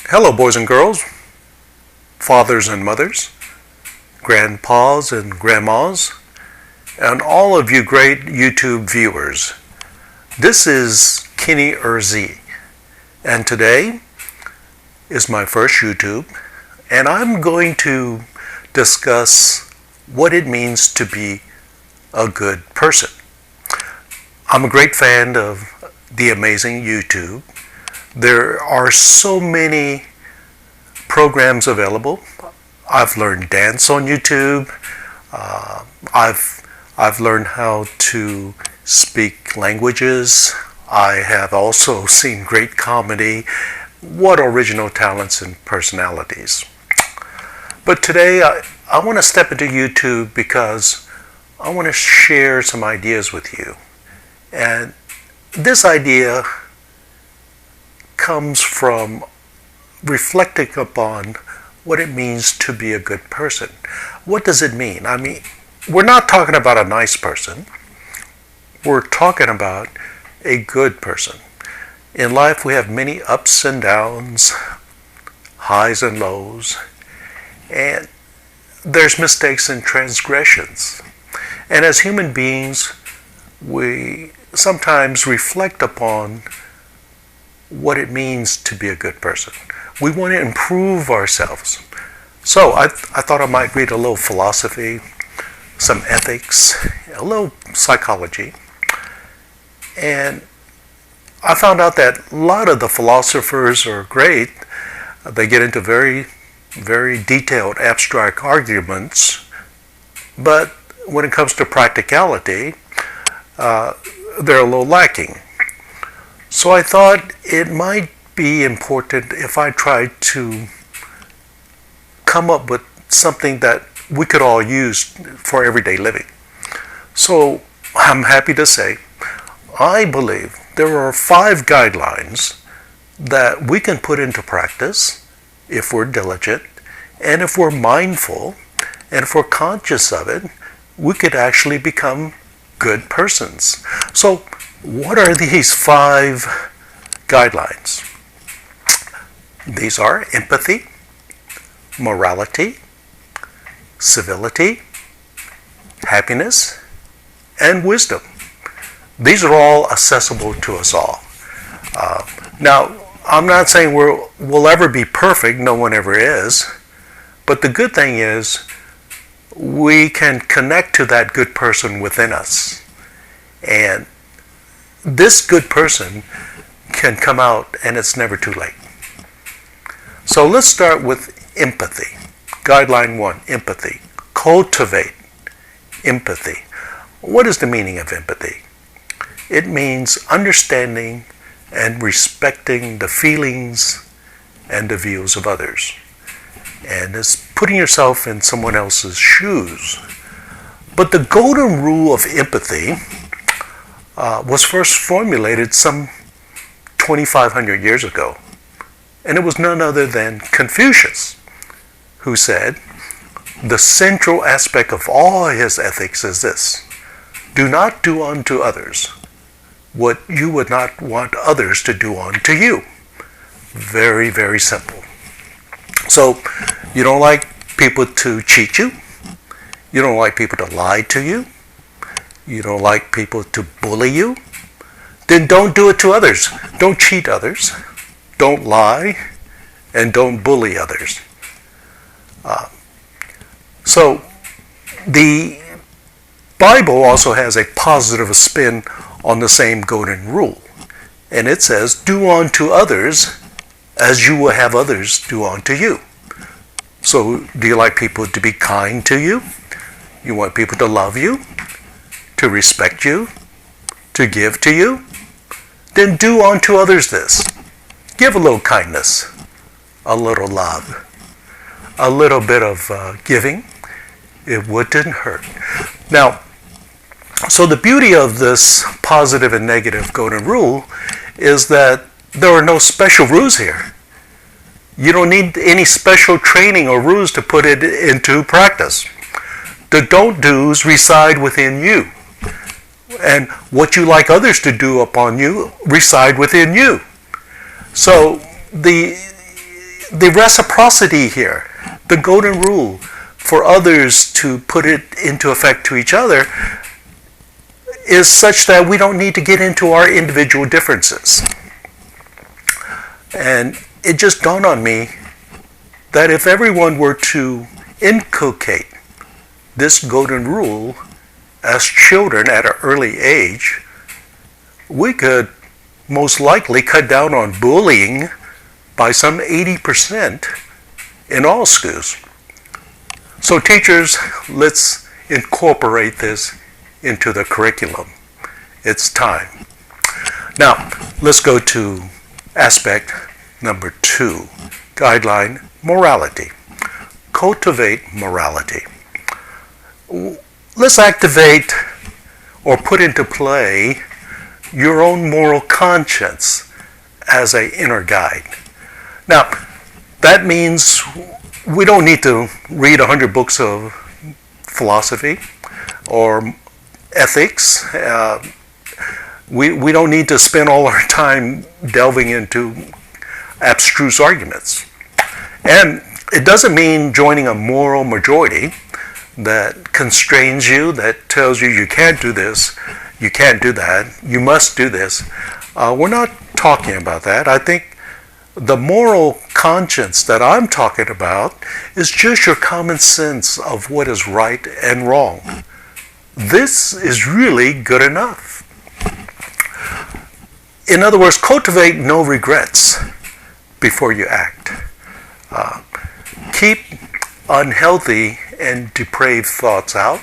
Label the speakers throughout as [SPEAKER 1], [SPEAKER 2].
[SPEAKER 1] Hello, boys and girls, fathers and mothers, grandpas and grandmas, and all of you great YouTube viewers. This is Kenny Erzi, and today is my first YouTube, and I'm going to discuss what it means to be a good person. I'm a great fan of the amazing YouTube. There are so many programs available. I've learned dance on YouTube. I've learned how to speak languages. I have also seen great comedy. What original talents and personalities. But today I want to step into YouTube because I want to share some ideas with you. And this idea comes from reflecting upon what it means to be a good person. What does it mean? I mean, we're not talking about a nice person. We're talking about a good person. In life, we have many ups and downs, highs and lows, and there's mistakes and transgressions. And as human beings, we sometimes reflect upon what it means to be a good person. We want to improve ourselves. So I thought I might read a little philosophy, some ethics, a little psychology. And I found out that a lot of the philosophers are great. They get into very, very detailed abstract arguments. But when it comes to practicality, they're a little lacking. So I thought it might be important if I tried to come up with something that we could all use for everyday living. So I'm happy to say I believe there are 5 guidelines that we can put into practice if we're diligent, and if we're mindful, and if we're conscious of it, we could actually become good persons. So what are these 5 guidelines? These are empathy, morality, civility, happiness, and wisdom. These are all accessible to us all. Now, I'm not saying we'll ever be perfect, no one ever is, but the good thing is we can connect to that good person within us. And this good person can come out, and it's never too late. So let's start with empathy. Guideline 1, empathy. Cultivate empathy. What is the meaning of empathy? It means understanding and respecting the feelings and the views of others. And it's putting yourself in someone else's shoes. But the golden rule of empathy was first formulated some 2,500 years ago. And it was none other than Confucius, who said, the central aspect of all his ethics is this: do not do unto others what you would not want others to do unto you. Very, very simple. So you don't like people to cheat you. You don't like people to lie to you. You don't like people to bully you. Then don't do it to others. Don't cheat others. Don't lie. And don't bully others. So the Bible also has a positive spin on the same golden rule. And it says, do unto others as you will have others do unto you. So do you like people to be kind to you? You want people to love you, to respect you, to give to you? Then do unto others this. Give a little kindness, a little love, a little bit of giving. It wouldn't hurt. Now, so the beauty of this positive and negative golden rule is that there are no special rules here. You don't need any special training or rules to put it into practice. The don't do's reside within you. And what you like others to do upon you reside within you. So the reciprocity here, the golden rule for others to put it into effect to each other, is such that we don't need to get into our individual differences. And it just dawned on me that if everyone were to inculcate this golden rule as children at an early age, we could most likely cut down on bullying by some 80% in all schools. So teachers, let's incorporate this into the curriculum. It's time. Now, let's go to aspect number 2, guideline, morality. Cultivate morality. Let's activate or put into play your own moral conscience as an inner guide. Now, that means we don't need to read 100 books of philosophy or ethics. We don't need to spend all our time delving into abstruse arguments. And it doesn't mean joining a moral majority that constrains you, that tells you you can't do this, you can't do that, you must do this. We're not talking about that. I think the moral conscience that I'm talking about is just your common sense of what is right and wrong. This is really good enough. In other words, cultivate no regrets before you act. Keep unhealthy and depraved thoughts out.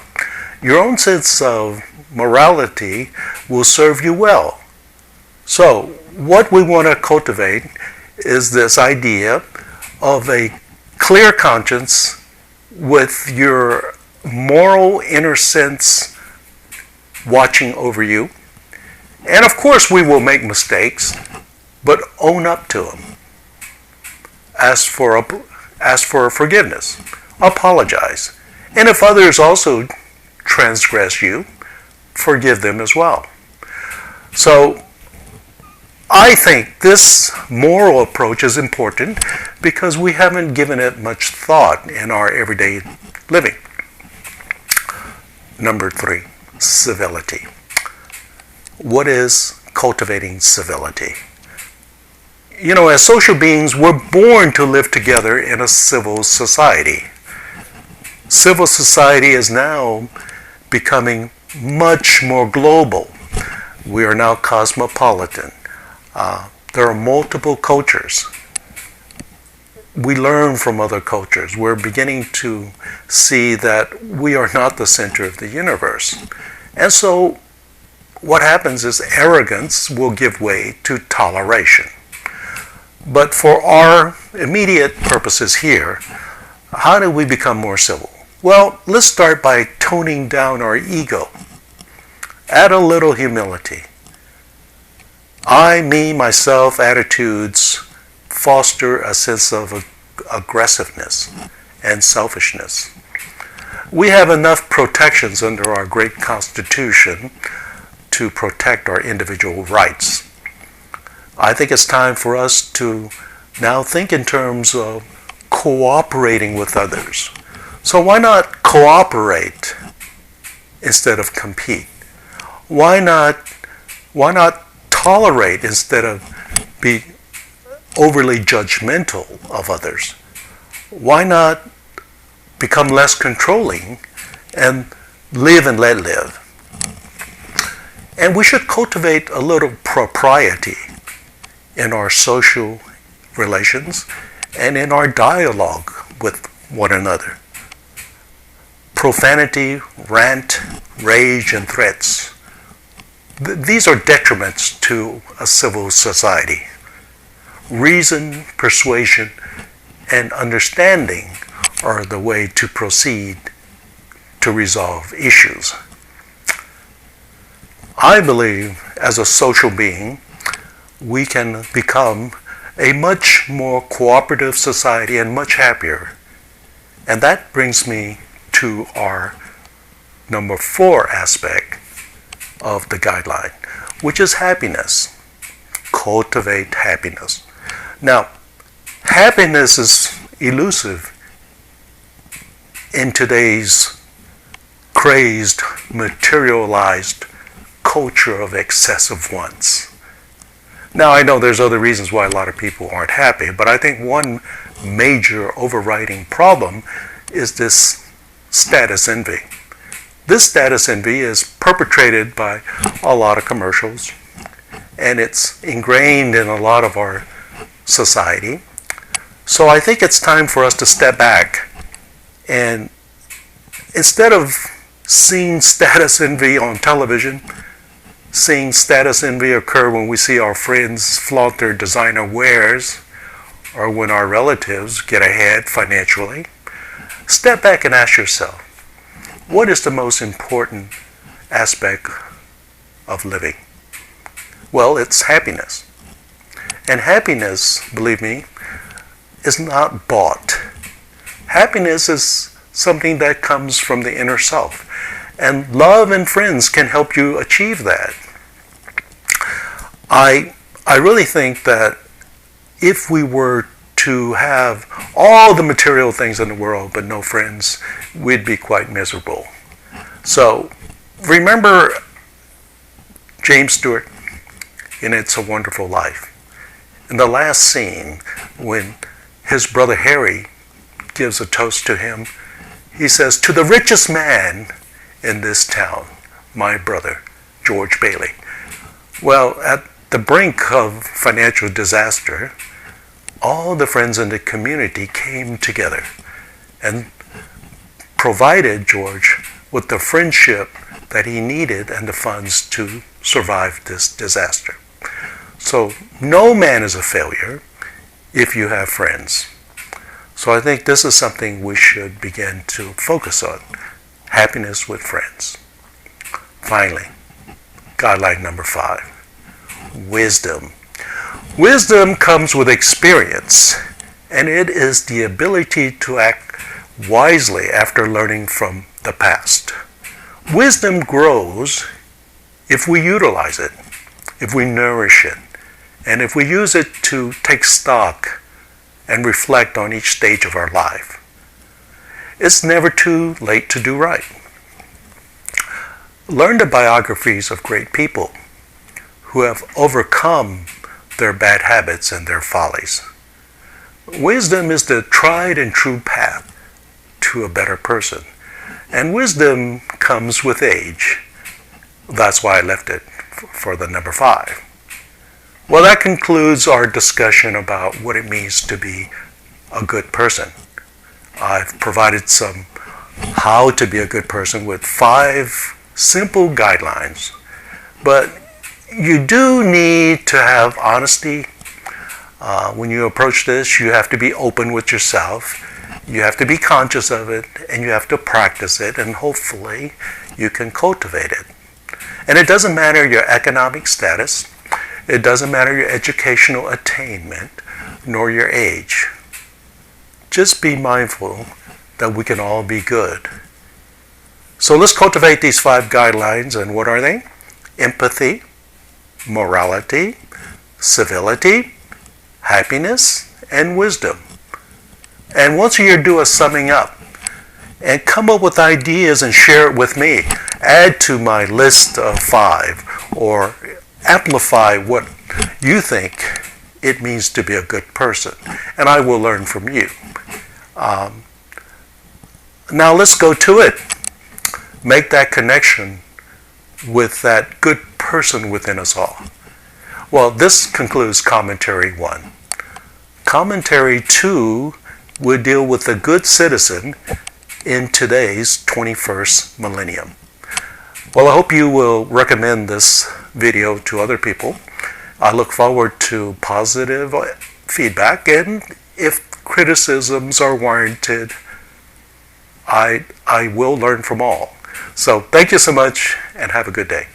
[SPEAKER 1] Your own sense of morality will serve you well. So, what we want to cultivate is this idea of a clear conscience with your moral inner sense watching over you. And of course we will make mistakes, but own up to them. Ask for forgiveness. Apologize. And if others also transgress you, forgive them as well. So I think this moral approach is important because we haven't given it much thought in our everyday living. Number 3, civility. What is cultivating civility? You know, as social beings, we're born to live together in a civil society. Civil society is now becoming much more global. We are now cosmopolitan. There are multiple cultures. We learn from other cultures. We're beginning to see that we are not the center of the universe. And so what happens is arrogance will give way to toleration. But for our immediate purposes here, how do we become more civil? Well, let's start by toning down our ego. Add a little humility. I, me, myself attitudes foster a sense of aggressiveness and selfishness. We have enough protections under our great Constitution to protect our individual rights. I think it's time for us to now think in terms of cooperating with others. So why not cooperate instead of compete? Why not tolerate instead of be overly judgmental of others? Why not become less controlling and live and let live? And we should cultivate a little propriety in our social relations and in our dialogue with one another. Profanity, rant, rage, and threats. These are detriments to a civil society. Reason, persuasion, and understanding are the way to proceed to resolve issues. I believe as a social being, we can become a much more cooperative society and much happier. And that brings me to our number 4 aspect of the guideline, which is happiness. Cultivate happiness. Now, Happiness is elusive in today's crazed, materialized culture of excessive wants. Now, I know there's other reasons why a lot of people aren't happy, but I think one major overriding problem is this status envy. This status envy is perpetrated by a lot of commercials, and it's ingrained in a lot of our society. So I think it's time for us to step back and instead of seeing status envy on television, seeing status envy occur when we see our friends flaunt their designer wares or when our relatives get ahead financially, step back and ask yourself, what is the most important aspect of living? Well, it's happiness. And happiness, believe me, is not bought. Happiness is something that comes from the inner self. And love and friends can help you achieve that. I really think that if we were to have all the material things in the world but no friends, we'd be quite miserable. So remember James Stewart in It's a Wonderful Life. In the last scene, when his brother Harry gives a toast to him, he says, "To the richest man in this town, my brother, George Bailey." Well, at the brink of financial disaster, all the friends in the community came together and provided George with the friendship that he needed and the funds to survive this disaster. So no man is a failure if you have friends. So I think this is something we should begin to focus on. Happiness with friends. Finally, guideline number 5. Wisdom. Wisdom comes with experience, and it is the ability to act wisely after learning from the past. Wisdom grows if we utilize it, if we nourish it, and if we use it to take stock and reflect on each stage of our life. It's never too late to do right. Learn the biographies of great people who have overcome their bad habits and their follies. Wisdom is the tried and true path to a better person. And wisdom comes with age. That's why I left it for the number 5. Well, that concludes our discussion about what it means to be a good person. I've provided some how to be a good person with 5 simple guidelines. But you do need to have honesty. When you approach this, you have to be open with yourself. You have to be conscious of it, and you have to practice it, and hopefully you can cultivate it. And it doesn't matter your economic status. It doesn't matter your educational attainment, nor your age. Just be mindful that we can all be good. So let's cultivate these 5 guidelines, and what are they? Empathy, morality, civility, happiness, and wisdom. And once a year, do a summing up and come up with ideas and share it with me. Add to my list of 5 or amplify what you think it means to be a good person. And I will learn from you. Now let's go to it. Make that connection with that good person within us all. Well, this concludes Commentary 1. Commentary 2 would deal with the good citizen in today's 21st millennium. Well, I hope you will recommend this video to other people. I look forward to positive feedback, and if criticisms are warranted, I will learn from all. So thank you so much, and have a good day.